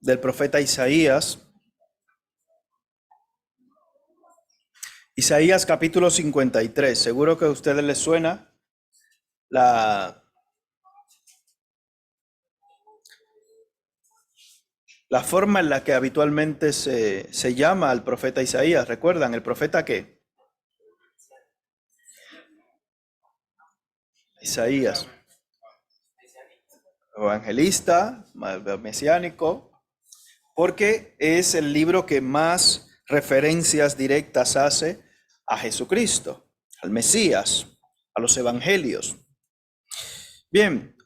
del profeta Isaías. Isaías capítulo 53. Seguro que a ustedes les suena la forma en la que habitualmente se llama al profeta Isaías. ¿Recuerdan? ¿El profeta qué? Isaías. Evangelista, mesiánico, porque es el libro que más referencias directas hace a Jesucristo, al Mesías, a los evangelios. Bien,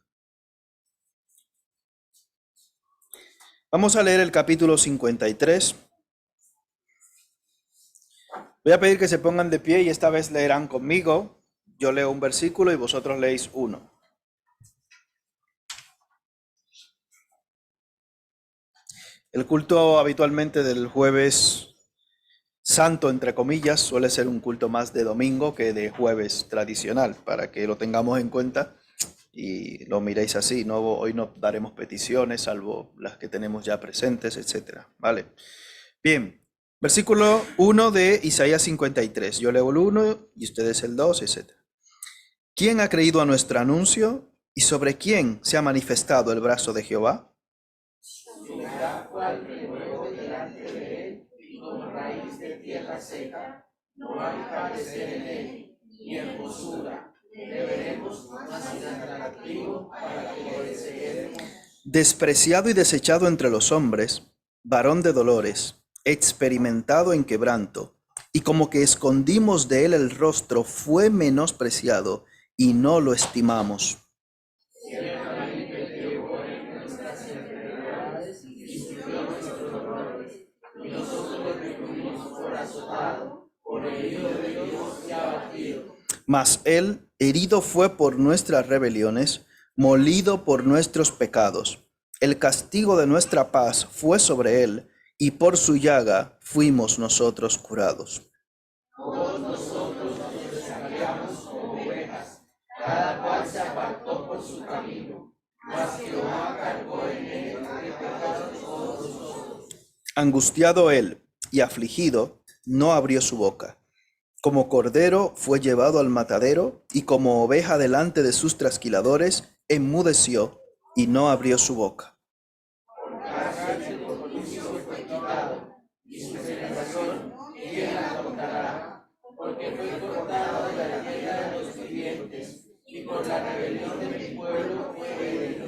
vamos a leer el capítulo 53. Voy a pedir que se pongan de pie y esta vez leerán conmigo. Yo leo un versículo y vosotros leéis uno. El culto habitualmente del jueves santo, entre comillas, suele ser un culto más de domingo que de jueves tradicional, para que lo tengamos en cuenta y lo miréis así. No, hoy no daremos peticiones, salvo las que tenemos ya presentes, etcétera. Vale. Bien, versículo 1 de Isaías 53. Yo leo el 1 y ustedes el 2, etcétera. ¿Quién ha creído a nuestro anuncio y sobre quién se ha manifestado el brazo de Jehová? Raíz de tierra seca, no hay parecer en él, ni hermosura. Le veremos más atractivo para que le deseemos. Despreciado y desechado entre los hombres, varón de dolores, experimentado en quebranto, y como que escondimos de él el rostro, fue menospreciado y no lo estimamos. Mas él herido fue por nuestras rebeliones, molido por nuestros pecados. El castigo de nuestra paz fue sobre él, y por su llaga fuimos nosotros curados. Todos nosotros nos descarriamos como ovejas, cada cual se apartó por su camino, mas Jehová cargó en él el pecado de todos nosotros. Angustiado él y afligido, no abrió su boca. Como cordero fue llevado al matadero, y como oveja delante de sus trasquiladores, enmudeció y no abrió su boca. Por gracia y por juicio fue quitado, y su generación, ¿quién la contará? Porque fue cortado de la tierra de los vivientes, y por la rebelión de mi pueblo fue herido.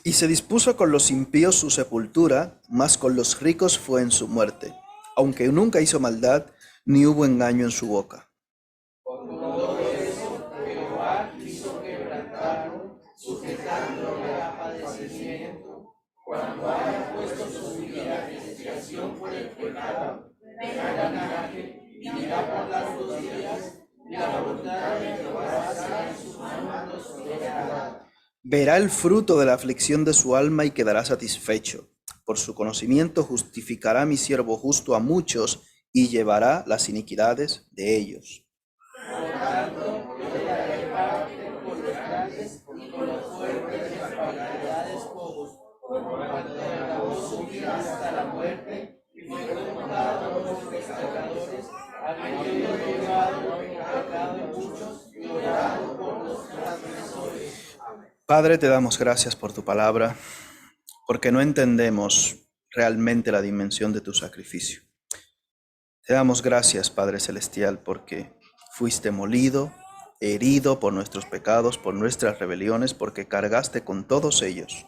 Y se dispuso con los impíos su sepultura, mas con los ricos fue en su muerte, aunque nunca hizo maldad, ni hubo engaño en su boca. Con todo eso, Jehová hizo quebrantarlo, sujetándole a padecimiento. Cuando haya puesto sobre la expiación por el pecado, verá el linaje, y dirá por largos días, la voluntad de Jehová será en sus manos prosperada. Verá el fruto de la aflicción de su alma y quedará satisfecho. Por su conocimiento justificará mi siervo justo a muchos y llevará las iniquidades de ellos. Por tanto, yo le daré parte con los grandes y con los fuertes de las parcialidades pocos, por cuanto acabó su vida hasta la muerte y fue contado a los pecadores, habiendo llevado el pecado de muchos y orado por los transgresores. Padre, te damos gracias por tu palabra, porque no entendemos realmente la dimensión de tu sacrificio. Te damos gracias, Padre Celestial, porque fuiste molido, herido por nuestros pecados, por nuestras rebeliones, porque cargaste con todos ellos.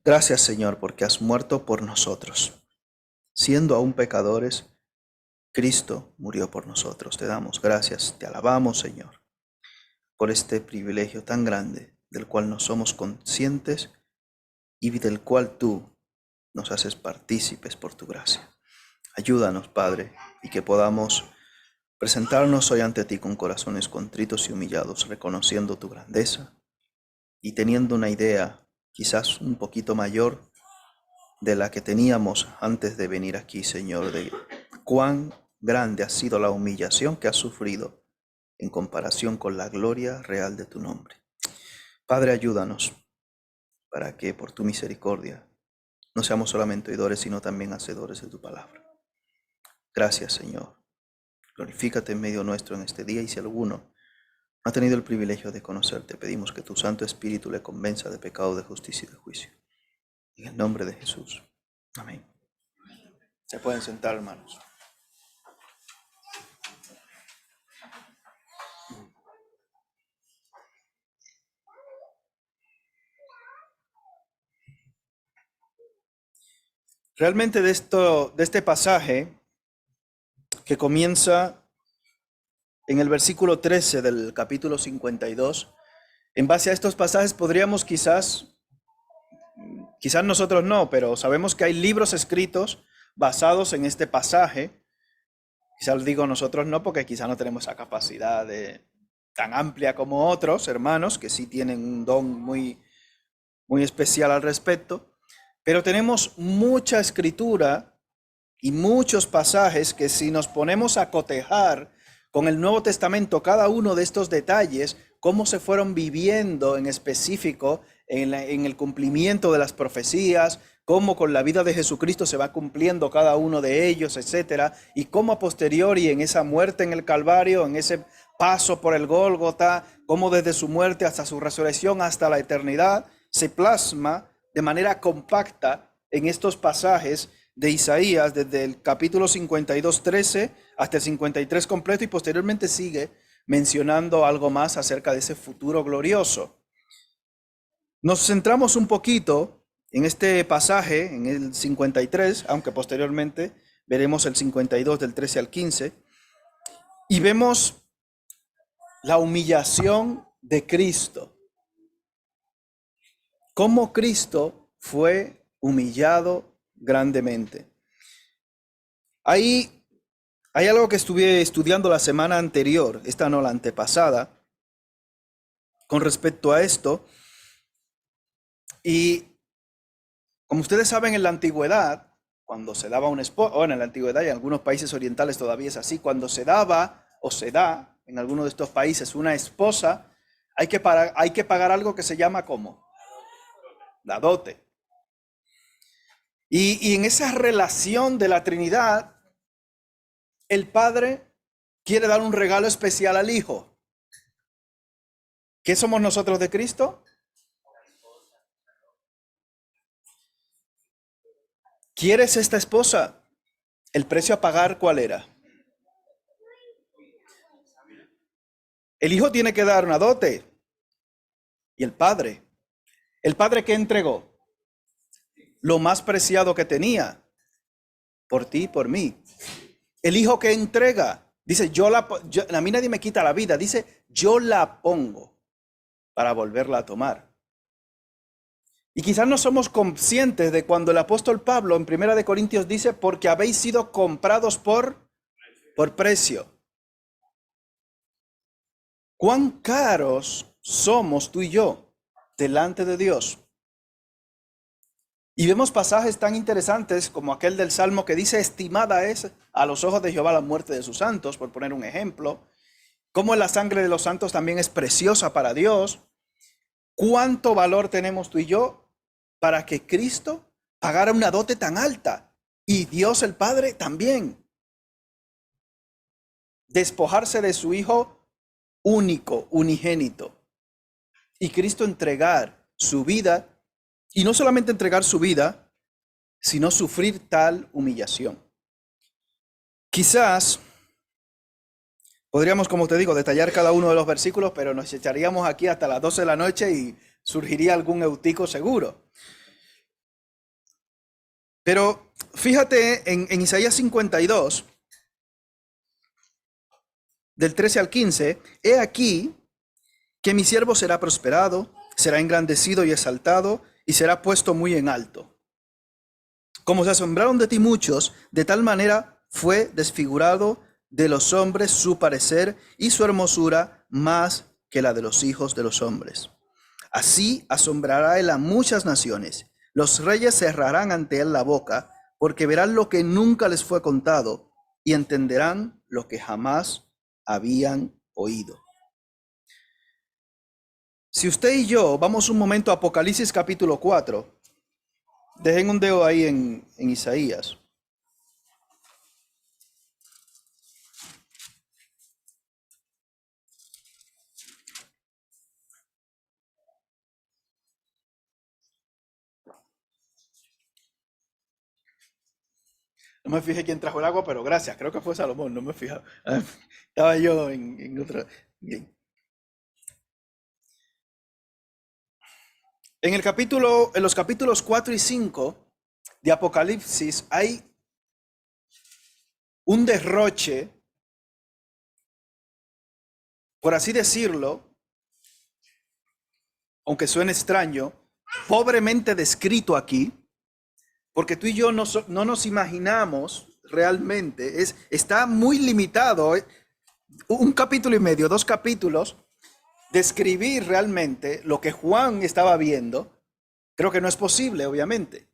Gracias, Señor, porque has muerto por nosotros. Siendo aún pecadores, Cristo murió por nosotros. Te damos gracias, te alabamos, Señor, por este privilegio tan grande del cual no somos conscientes y del cual tú nos haces partícipes por tu gracia. Ayúdanos, Padre, y que podamos presentarnos hoy ante ti con corazones contritos y humillados, reconociendo tu grandeza y teniendo una idea quizás un poquito mayor de la que teníamos antes de venir aquí, Señor, de cuán grande ha sido la humillación que has sufrido en comparación con la gloria real de tu nombre. Padre, ayúdanos para que por tu misericordia no seamos solamente oidores, sino también hacedores de tu palabra. Gracias, Señor. Glorifícate en medio nuestro en este día, y si alguno no ha tenido el privilegio de conocerte, pedimos que tu Santo Espíritu le convenza de pecado, de justicia y de juicio. En el nombre de Jesús. Amén. Se pueden sentar, hermanos. Realmente de este pasaje que comienza en el versículo 13 del capítulo 52, en base a estos pasajes podríamos quizás nosotros no, pero sabemos que hay libros escritos basados en este pasaje. Quizás digo nosotros no, porque quizás no tenemos esa capacidad tan amplia como otros hermanos que sí tienen un don muy especial al respecto. Pero tenemos mucha escritura y muchos pasajes que, si nos ponemos a cotejar con el Nuevo Testamento cada uno de estos detalles, cómo se fueron viviendo en específico en el cumplimiento de las profecías, cómo con la vida de Jesucristo se va cumpliendo cada uno de ellos, etcétera, y cómo a posteriori en esa muerte en el Calvario, en ese paso por el Gólgota, cómo desde su muerte hasta su resurrección hasta la eternidad se plasma de manera compacta en estos pasajes de Isaías, desde el capítulo 52, 13 hasta el 53 completo, y posteriormente sigue mencionando algo más acerca de ese futuro glorioso. Nos centramos un poquito en este pasaje, en el 53, aunque posteriormente veremos el 52 del 13 al 15, y vemos la humillación de Cristo. Cómo Cristo fue humillado grandemente. Hay algo que estuve estudiando la semana anterior, esta no, la antepasada, con respecto a esto. Y como ustedes saben, en la antigüedad, cuando se daba un esposo, en la antigüedad y en algunos países orientales todavía es así, cuando se daba o se da en alguno de estos países una esposa, hay que pagar algo que se llama ¿cómo? La dote. Y en esa relación de la Trinidad, el Padre quiere dar un regalo especial al Hijo. ¿Qué somos nosotros de Cristo? ¿Quieres esta esposa? ¿El precio a pagar cuál era? El Hijo tiene que dar una dote. ¿Y el Padre? ¿El Padre qué entregó? Lo más preciado que tenía. Por ti, por mí. El Hijo que entrega. Dice, a mí nadie me quita la vida. Dice, yo la pongo para volverla a tomar. Y quizás no somos conscientes de cuando el apóstol Pablo en 1 Corintios dice, porque habéis sido comprados por precio. ¿Cuán caros somos tú y yo delante de Dios? Y vemos pasajes tan interesantes como aquel del Salmo que dice, estimada es a los ojos de Jehová la muerte de sus santos, por poner un ejemplo. Como la sangre de los santos también es preciosa para Dios. ¿Cuánto valor tenemos tú y yo para que Cristo pagara una dote tan alta? Y Dios el Padre también. Despojarse de su Hijo único, unigénito. Y Cristo entregar su vida, y no solamente entregar su vida, sino sufrir tal humillación. Quizás podríamos, como te digo, detallar cada uno de los versículos, pero nos echaríamos aquí hasta las 12 de la noche y surgiría algún eutico seguro. Pero fíjate en Isaías 52, del 13 al 15, he aquí que mi siervo será prosperado, será engrandecido y exaltado, y será puesto muy en alto. Como se asombraron de ti muchos, de tal manera fue desfigurado de los hombres su parecer y su hermosura más que la de los hijos de los hombres. Así asombrará él a muchas naciones. Los reyes cerrarán ante él la boca, porque verán lo que nunca les fue contado y entenderán lo que jamás habían oído. Si usted y yo vamos un momento a Apocalipsis capítulo 4, Dejen un dedo ahí en Isaías. No me fijé quién trajo el agua, pero gracias. Creo que fue Salomón, no me fijé. Estaba yo en otra. Bien. En los capítulos 4 y 5 de Apocalipsis hay un derroche, por así decirlo, aunque suene extraño, pobremente descrito aquí, porque tú y yo no nos imaginamos realmente, está muy limitado, un capítulo y medio, 2 capítulos, describir realmente lo que Juan estaba viendo. Creo que no es posible, obviamente.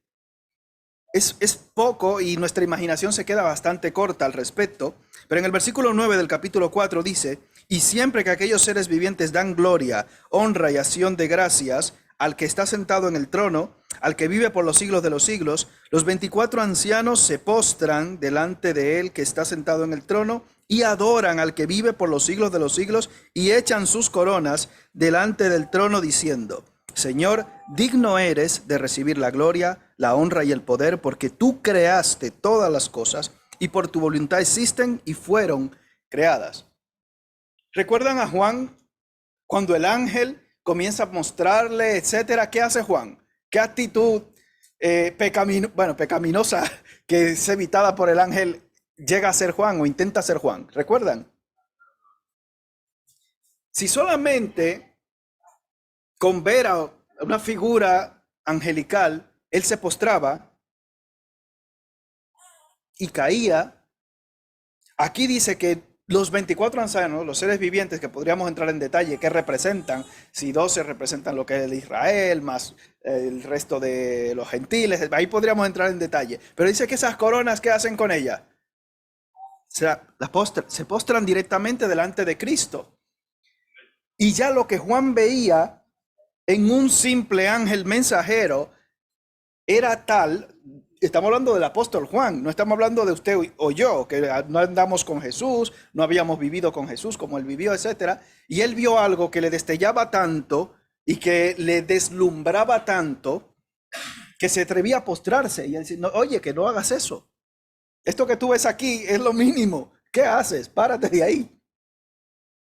Es poco y nuestra imaginación se queda bastante corta al respecto, pero en el versículo 9 del capítulo 4 dice, y siempre que aquellos seres vivientes dan gloria, honra y acción de gracias al que está sentado en el trono, al que vive por los siglos de los siglos, los 24 ancianos se postran delante de él que está sentado en el trono y adoran al que vive por los siglos de los siglos y echan sus coronas delante del trono diciendo, Señor, digno eres de recibir la gloria, la honra y el poder, porque tú creaste todas las cosas y por tu voluntad existen y fueron creadas. ¿Recuerdan a Juan cuando el ángel comienza a mostrarle, etcétera? ¿Qué hace Juan? ¿Qué actitud pecaminosa que es evitada por el ángel llega a ser Juan o intenta ser Juan? ¿Recuerdan? Si solamente con ver a una figura angelical, él se postraba y caía. Aquí dice que los 24 ancianos, los seres vivientes, que podríamos entrar en detalle, ¿qué representan? Si 12 representan lo que es el Israel, más el resto de los gentiles, ahí podríamos entrar en detalle. Pero dice que esas coronas, ¿qué hacen con ellas? Se postran directamente delante de Cristo. Y ya lo que Juan veía en un simple ángel mensajero era tal, estamos hablando del apóstol Juan, no estamos hablando de usted o yo, que no andamos con Jesús, no habíamos vivido con Jesús como él vivió, etcétera, y él vio algo que le destellaba tanto y que le deslumbraba tanto que se atrevía a postrarse y él decía, no, oye, que no hagas eso. Esto que tú ves aquí es lo mínimo. ¿Qué haces? Párate de ahí.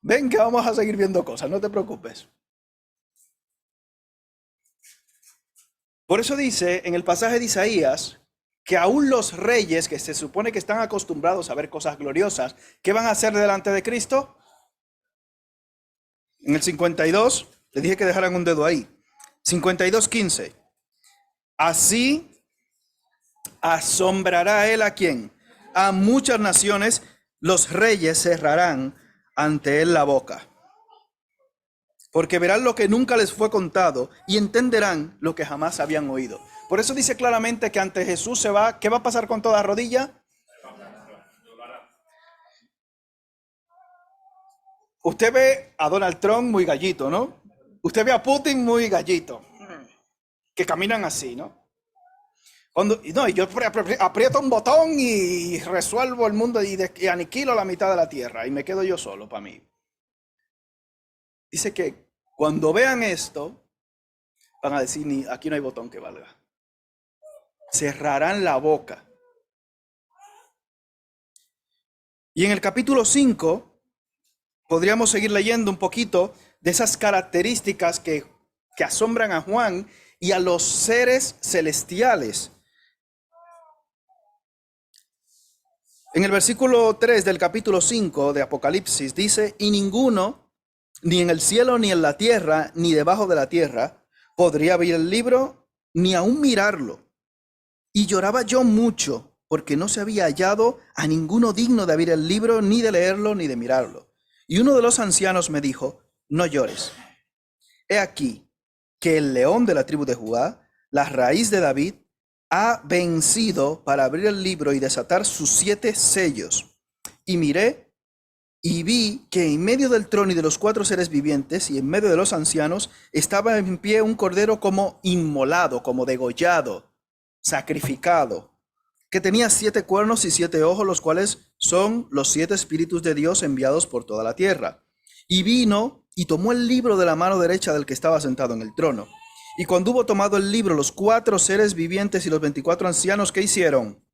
Ven que vamos a seguir viendo cosas, no te preocupes. Por eso dice en el pasaje de Isaías que aún los reyes que se supone que están acostumbrados a ver cosas gloriosas, ¿qué van a hacer delante de Cristo? En el 52, les dije que dejaran un dedo ahí. 52:15. Así asombrará él a quién? A muchas naciones, los reyes cerrarán ante él la boca. Porque verán lo que nunca les fue contado y entenderán lo que jamás habían oído. Por eso dice claramente que ante Jesús se va, ¿qué va a pasar con toda rodilla? Usted ve a Donald Trump muy gallito, ¿no? Usted ve a Putin muy gallito, que caminan así, ¿no? Y yo aprieto un botón y resuelvo el mundo y aniquilo la mitad de la tierra y me quedo yo solo para mí. Dice que cuando vean esto, van a decir, aquí no hay botón que valga. Cerrarán la boca. Y en el capítulo 5, podríamos seguir leyendo un poquito de esas características que asombran a Juan y a los seres celestiales. En el versículo 3 del capítulo 5 de Apocalipsis dice, y ninguno, ni en el cielo, ni en la tierra, ni debajo de la tierra, podría abrir el libro, ni aún mirarlo. Y lloraba yo mucho, porque no se había hallado a ninguno digno de abrir el libro, ni de leerlo, ni de mirarlo. Y uno de los ancianos me dijo, no llores. He aquí que el león de la tribu de Judá, la raíz de David, ha vencido para abrir el libro y desatar sus 7 sellos. Y miré y vi que en medio del trono y de los 4 seres vivientes y en medio de los ancianos estaba en pie un cordero como inmolado, como degollado. sacrificado, que tenía 7 cuernos y 7 ojos, los cuales son los 7 espíritus de Dios enviados por toda la tierra. Y vino y tomó el libro de la mano derecha del que estaba sentado en el trono. Y cuando hubo tomado el libro, los 4 seres vivientes y los 24 ancianos, ¿qué hicieron?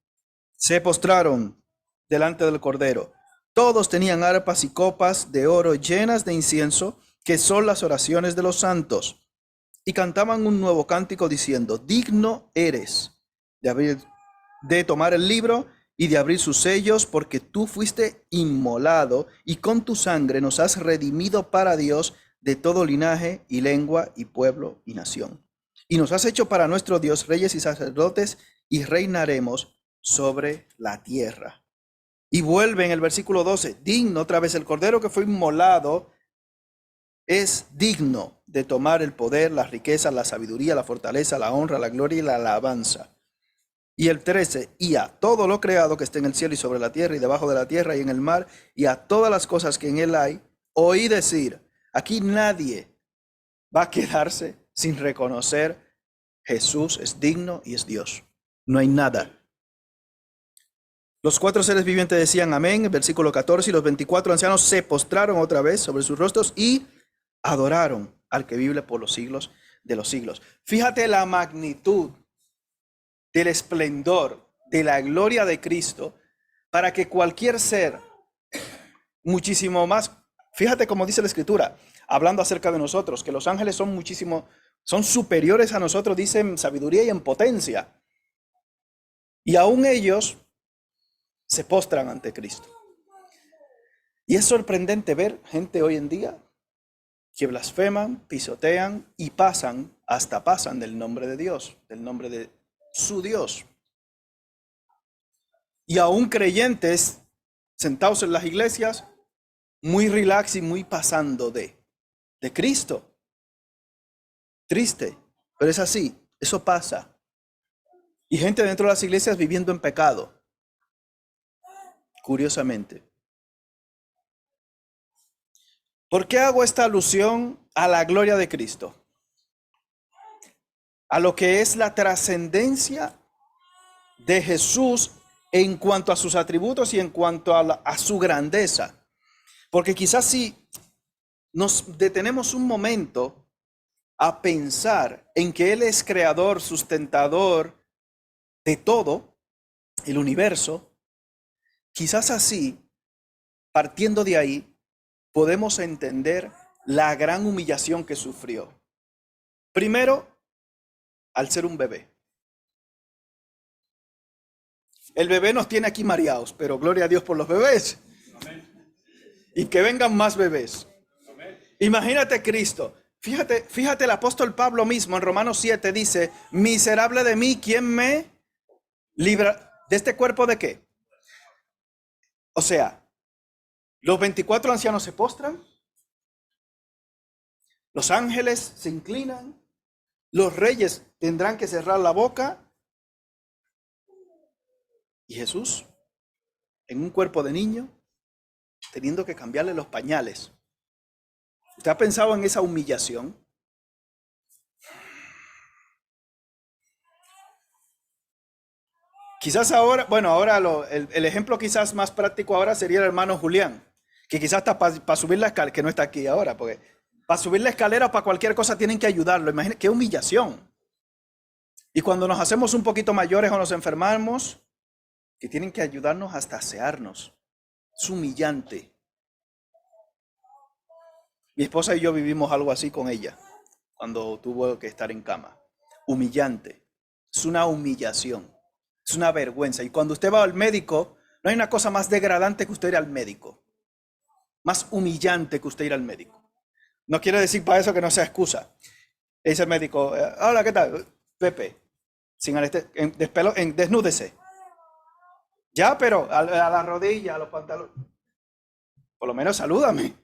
Se postraron delante del Cordero. Todos tenían arpas y copas de oro llenas de incienso, que son las oraciones de los santos. Y cantaban un nuevo cántico diciendo: digno eres de tomar el libro y de abrir sus sellos, porque tú fuiste inmolado y con tu sangre nos has redimido para Dios de todo linaje y lengua y pueblo y nación. Y nos has hecho para nuestro Dios reyes y sacerdotes, y reinaremos sobre la tierra. Y vuelve en el versículo 12, digno, otra vez, el Cordero que fue inmolado es digno de tomar el poder, la riqueza, la sabiduría, la fortaleza, la honra, la gloria y la alabanza. Y el 13, y a todo lo creado que esté en el cielo y sobre la tierra y debajo de la tierra y en el mar, y a todas las cosas que en él hay, oí decir. Aquí nadie va a quedarse sin reconocer: Jesús es digno y es Dios. No hay nada. Los 4 seres vivientes decían amén, versículo 14, y los 24 ancianos se postraron otra vez sobre sus rostros y adoraron al que vive por los siglos de los siglos. Fíjate la magnitud del esplendor, de la gloria de Cristo, para que cualquier ser, muchísimo más, fíjate como dice la Escritura, hablando acerca de nosotros, que los ángeles son muchísimo, son superiores a nosotros, dicen, en sabiduría y en potencia. Y aún ellos se postran ante Cristo. Y es sorprendente ver gente hoy en día que blasfeman, pisotean y pasan del nombre de Dios, del nombre de su Dios. Y aún creyentes sentados en las iglesias, muy relax y muy pasando de Cristo. Triste, pero es así, eso pasa. Y gente dentro de las iglesias viviendo en pecado, curiosamente. ¿Por qué hago esta alusión a la gloria de Cristo? A lo que es la trascendencia de Jesús en cuanto a sus atributos y en cuanto a su grandeza. Porque quizás si nos detenemos un momento a pensar en que Él es creador, sustentador de todo el universo, quizás así, partiendo de ahí, podemos entender la gran humillación que sufrió. Primero, al ser un bebé. El bebé nos tiene aquí mareados, pero gloria a Dios por los bebés. Amén. Y que vengan más bebés. Amén. Imagínate Cristo. Fíjate el apóstol Pablo mismo en Romanos 7 dice: miserable de mí, ¿quién me libra de este cuerpo de qué? O sea, los 24 ancianos se postran, los ángeles se inclinan, los reyes tendrán que cerrar la boca, y Jesús, en un cuerpo de niño, teniendo que cambiarle los pañales. ¿Usted ha pensado en esa humillación? Quizás ahora, el ejemplo quizás más práctico ahora sería el hermano Julián, que quizás está para subir la escalera, que no está aquí ahora, porque para subir la escalera o para cualquier cosa tienen que ayudarlo. Imagínate qué humillación. Y cuando nos hacemos un poquito mayores o nos enfermamos, que tienen que ayudarnos hasta asearnos. Es humillante. Mi esposa y yo vivimos algo así con ella, cuando tuvo que estar en cama. Humillante. Es una humillación. Es una vergüenza. Y cuando usted va al médico, no hay una cosa más degradante que usted ir al médico. Más humillante que usted ir al médico. No quiere decir para eso que no sea excusa. Le dice el médico: hola, ¿qué tal? Pepe, sin desnúdese. Ya, pero a la rodilla, a los pantalones. Por lo menos salúdame.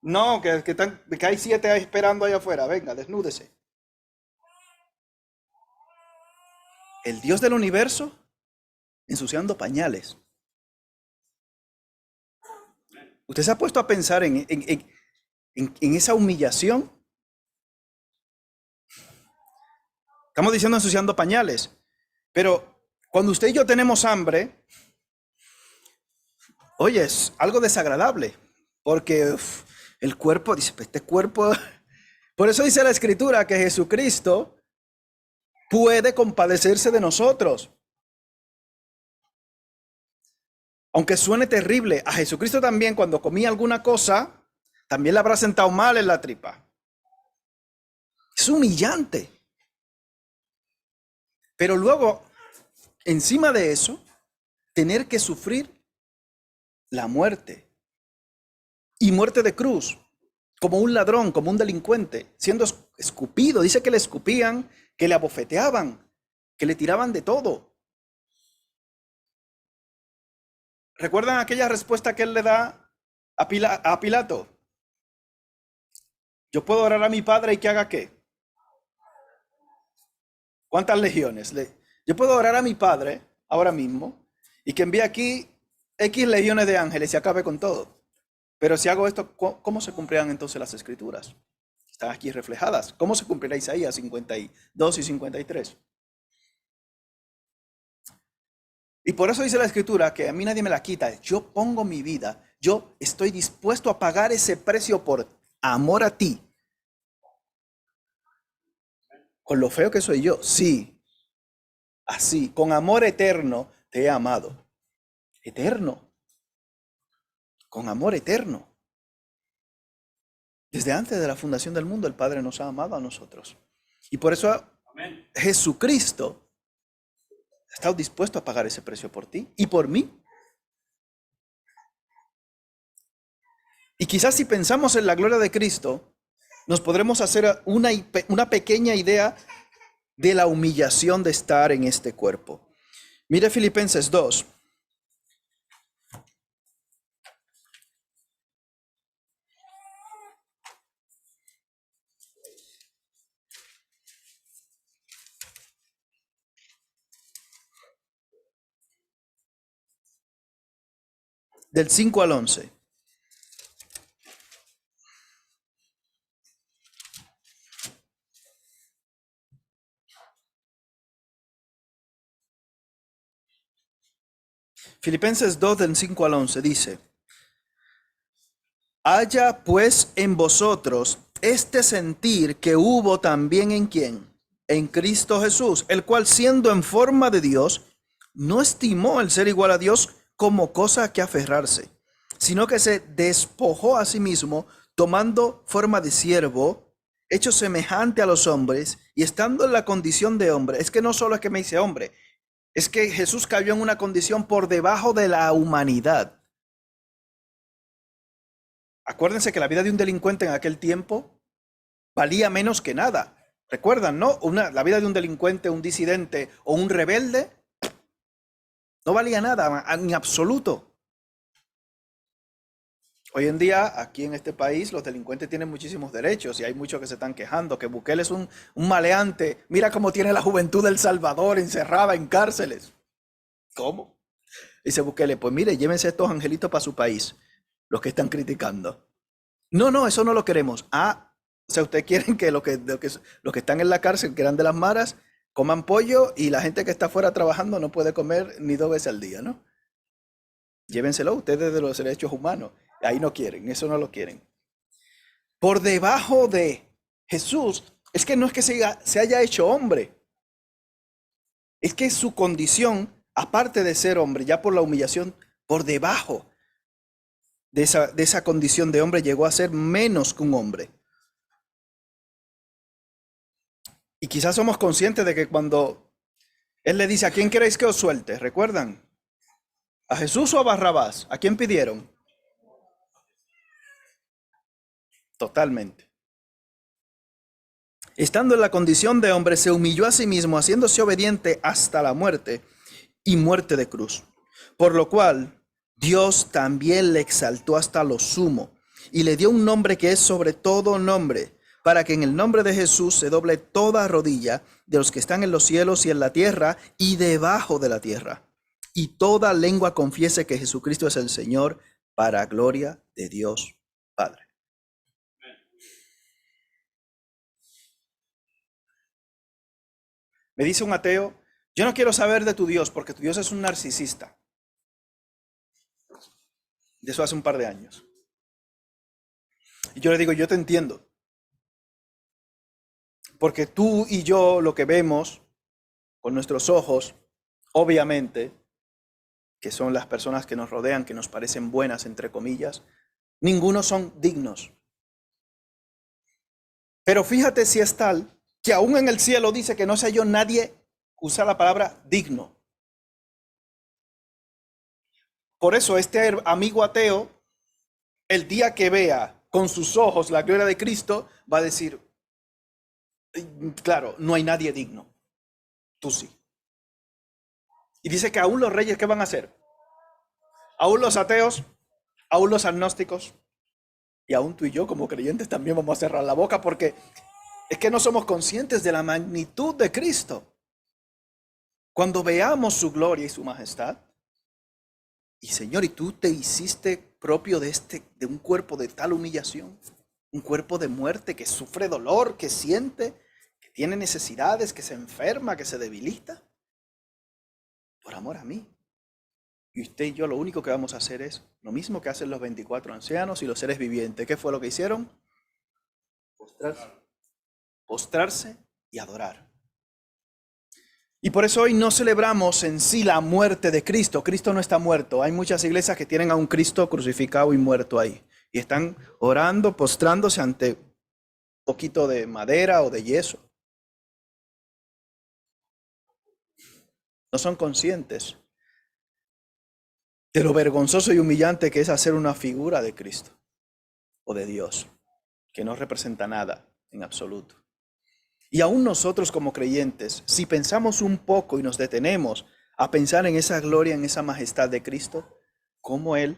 No, que hay 7 ahí esperando allá afuera. Venga, desnúdese. El Dios del universo ensuciando pañales. ¿Usted se ha puesto a pensar en esa humillación? Estamos diciendo ensuciando pañales. Pero cuando usted y yo tenemos hambre, oye, es algo desagradable, porque el cuerpo, dice, "Pues, este cuerpo", por eso dice la Escritura que Jesucristo puede compadecerse de nosotros. Aunque suene terrible, a Jesucristo también cuando comía alguna cosa, también le habrá sentado mal en la tripa. Es humillante. Pero luego, encima de eso, tener que sufrir la muerte. Y muerte de cruz, como un ladrón, como un delincuente, siendo escupido. Dice que le escupían, que le abofeteaban, que le tiraban de todo. ¿Recuerdan aquella respuesta que él le da a Pilato? Yo puedo orar a mi padre y que haga qué. ¿Cuántas legiones? Yo puedo orar a mi padre ahora mismo y que envíe aquí X legiones de ángeles y acabe con todo. Pero si hago esto, ¿cómo se cumplirán entonces las escrituras? Están aquí reflejadas. ¿Cómo se cumplirá Isaías 52 y 53? Y por eso dice la escritura que a mí nadie me la quita. Yo pongo mi vida. Yo estoy dispuesto a pagar ese precio por amor a ti. Con lo feo que soy yo, sí. Así, con amor eterno te he amado. Eterno. Con amor eterno. Desde antes de la fundación del mundo, el Padre nos ha amado a nosotros. Y por eso Jesucristo ha estado dispuesto a pagar ese precio por ti y por mí. Y quizás si pensamos en la gloria de Cristo, nos podremos hacer una pequeña idea de la humillación de estar en este cuerpo. Mire Filipenses 2. Del 5 al 11. Filipenses 2 del 5 al 11 dice: haya pues en vosotros este sentir que hubo también en quién, en Cristo Jesús, el cual siendo en forma de Dios, no estimó el ser igual a Dios como cosa a que aferrarse, sino que se despojó a sí mismo, tomando forma de siervo, hecho semejante a los hombres, y estando en la condición de hombre. Es que no solo es que me hice hombre, es que Jesús cayó en una condición por debajo de la humanidad. Acuérdense que la vida de un delincuente en aquel tiempo valía menos que nada. ¿Recuerdan, no? La vida de un delincuente, un disidente o un rebelde no valía nada en absoluto. Hoy en día, aquí en este país, los delincuentes tienen muchísimos derechos y hay muchos que se están quejando, que Bukele es un maleante. Mira cómo tiene la juventud del Salvador encerrada en cárceles. ¿Cómo? Dice Bukele, pues mire, llévense estos angelitos para su país, los que están criticando. No, eso no lo queremos. O sea, ustedes quieren que los que están en la cárcel, que eran de las maras, coman pollo y la gente que está afuera trabajando no puede comer ni 2 veces al día, ¿no? Llévenselo ustedes de los derechos humanos. Ahí no quieren, eso no lo quieren. Por debajo de Jesús, es que no es que se haya hecho hombre, es que su condición, aparte de ser hombre, ya por la humillación, por debajo de esa condición de hombre, llegó a ser menos que un hombre. Y quizás somos conscientes de que cuando Él le dice, ¿a quién queréis que os suelte? ¿Recuerdan? ¿A Jesús o a Barrabás? ¿A quién pidieron? Totalmente. Estando en la condición de hombre, se humilló a sí mismo, haciéndose obediente hasta la muerte y muerte de cruz. Por lo cual, Dios también le exaltó hasta lo sumo y le dio un nombre que es sobre todo nombre, para que en el nombre de Jesús se doble toda rodilla de los que están en los cielos y en la tierra y debajo de la tierra, y toda lengua confiese que Jesucristo es el Señor, para gloria de Dios Padre. Me dice un ateo, Yo no quiero saber de tu Dios porque tu Dios es un narcisista. De eso hace un par de años. Y yo le digo, yo te entiendo. Porque tú y yo lo que vemos con nuestros ojos, obviamente, que son las personas que nos rodean, que nos parecen buenas, entre comillas, ninguno son dignos. Pero fíjate si es tal que aún en el cielo dice que no se halló nadie usa la palabra digno. Por eso este amigo ateo, el día que vea con sus ojos la gloria de Cristo, va a decir, claro, no hay nadie digno, tú sí. Y dice que aún los reyes, ¿qué van a hacer? Aún los ateos, aún los agnósticos, y aún tú y yo como creyentes también vamos a cerrar la boca porque es que no somos conscientes de la magnitud de Cristo. Cuando veamos su gloria y su majestad, y Señor, ¿y tú te hiciste propio de un cuerpo de tal humillación? Un cuerpo de muerte que sufre dolor, que siente, que tiene necesidades, que se enferma, que se debilita. Por amor a mí. Y usted y yo lo único que vamos a hacer es lo mismo que hacen los 24 ancianos y los seres vivientes. ¿Qué fue lo que hicieron? Postrarse y adorar. Y por eso hoy no celebramos en sí la muerte de Cristo. Cristo no está muerto. Hay muchas iglesias que tienen a un Cristo crucificado y muerto ahí. Y están orando, postrándose ante un poquito de madera o de yeso. No son conscientes de lo vergonzoso y humillante que es hacer una figura de Cristo o de Dios, que no representa nada en absoluto. Y aún nosotros como creyentes, si pensamos un poco y nos detenemos a pensar en esa gloria, en esa majestad de Cristo, cómo Él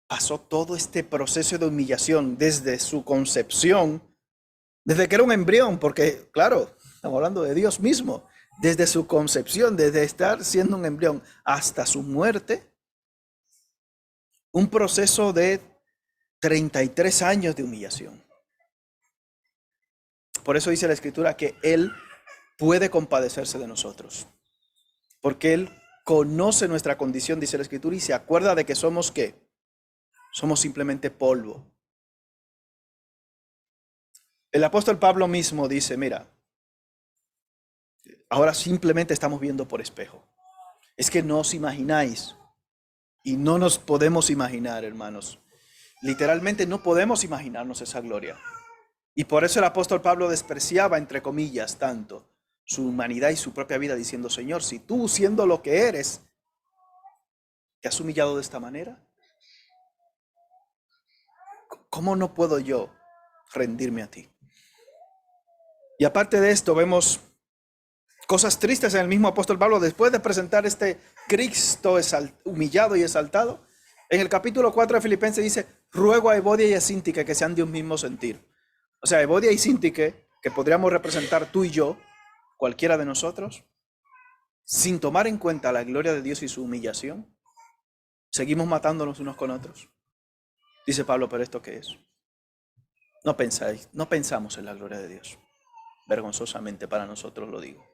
pasó todo este proceso de humillación desde su concepción, desde que era un embrión, porque claro, estamos hablando de Dios mismo, desde su concepción, desde estar siendo un embrión hasta su muerte, un proceso de 33 años de humillación. Por eso dice la Escritura que Él puede compadecerse de nosotros, porque Él conoce nuestra condición, dice la Escritura, y se acuerda de que somos ¿qué? Somos simplemente polvo. El apóstol Pablo mismo dice, mira, ahora simplemente estamos viendo por espejo. Es que no os imagináis, y no nos podemos imaginar, hermanos. Literalmente no podemos imaginarnos esa gloria. Y por eso el apóstol Pablo despreciaba, entre comillas, tanto su humanidad y su propia vida, diciendo, Señor, si tú siendo lo que eres, te has humillado de esta manera, ¿cómo no puedo yo rendirme a ti? Y aparte de esto, vemos cosas tristes en el mismo apóstol Pablo, después de presentar este Cristo humillado y exaltado. En el capítulo 4 de Filipenses dice, ruego a Evodia y a Síntique que sean de un mismo sentir. O sea, Evodia y Síntique, que podríamos representar tú y yo, cualquiera de nosotros, sin tomar en cuenta la gloria de Dios y su humillación, seguimos matándonos unos con otros. Dice Pablo, ¿pero esto qué es? No pensamos en la gloria de Dios. Vergonzosamente para nosotros lo digo.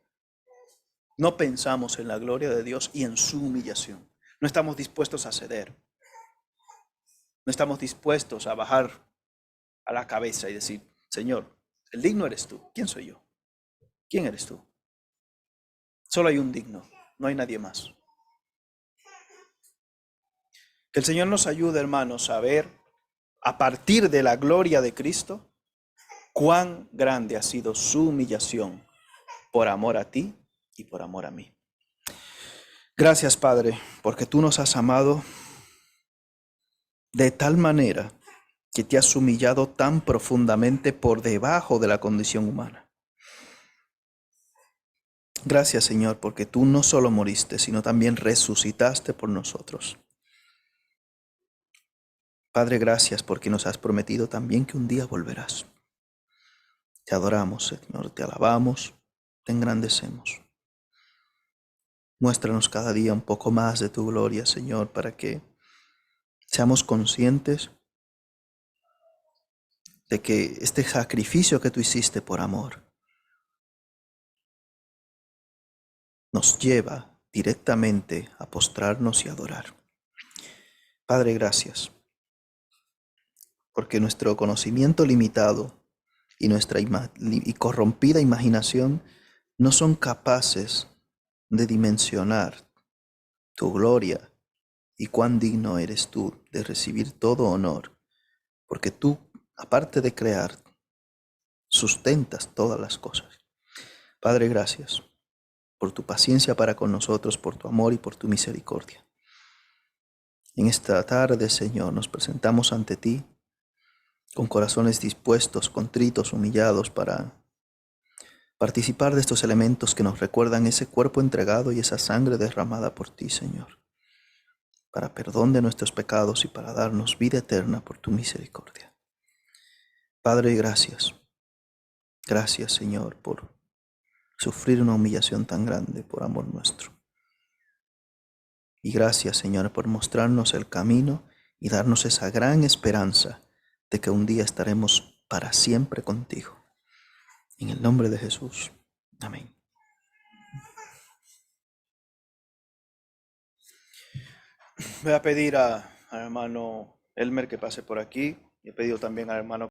No pensamos en la gloria de Dios y en su humillación. No estamos dispuestos a ceder. No estamos dispuestos a bajar a la cabeza y decir, Señor, el digno eres tú. ¿Quién soy yo? ¿Quién eres tú? Solo hay un digno, no hay nadie más. Que el Señor nos ayude, hermanos, a ver, a partir de la gloria de Cristo, cuán grande ha sido su humillación por amor a ti y por amor a mí. Gracias, Padre, porque tú nos has amado de tal manera que te has humillado tan profundamente por debajo de la condición humana. Gracias, Señor, porque tú no solo moriste, sino también resucitaste por nosotros. Padre, gracias porque nos has prometido también que un día volverás. Te adoramos, Señor, te alabamos, te engrandecemos. Muéstranos cada día un poco más de tu gloria, Señor, para que seamos conscientes de que este sacrificio que tú hiciste por amor nos lleva directamente a postrarnos y adorar. Padre, gracias, porque nuestro conocimiento limitado y nuestra corrompida imaginación no son capaces de dimensionar tu gloria y cuán digno eres tú de recibir todo honor, porque tú, aparte de crear, sustentas todas las cosas. Padre, gracias por tu paciencia para con nosotros, por tu amor y por tu misericordia. En esta tarde, Señor, nos presentamos ante ti con corazones dispuestos, contritos, humillados para participar de estos elementos que nos recuerdan ese cuerpo entregado y esa sangre derramada por ti, Señor, para perdón de nuestros pecados y para darnos vida eterna por tu misericordia. Padre, gracias. Gracias, Señor, por sufrir una humillación tan grande por amor nuestro. Y gracias, Señor, por mostrarnos el camino y darnos esa gran esperanza de que un día estaremos para siempre contigo. En el nombre de Jesús. Amén. Voy a pedir al hermano Elmer que pase por aquí. He pedido también al hermano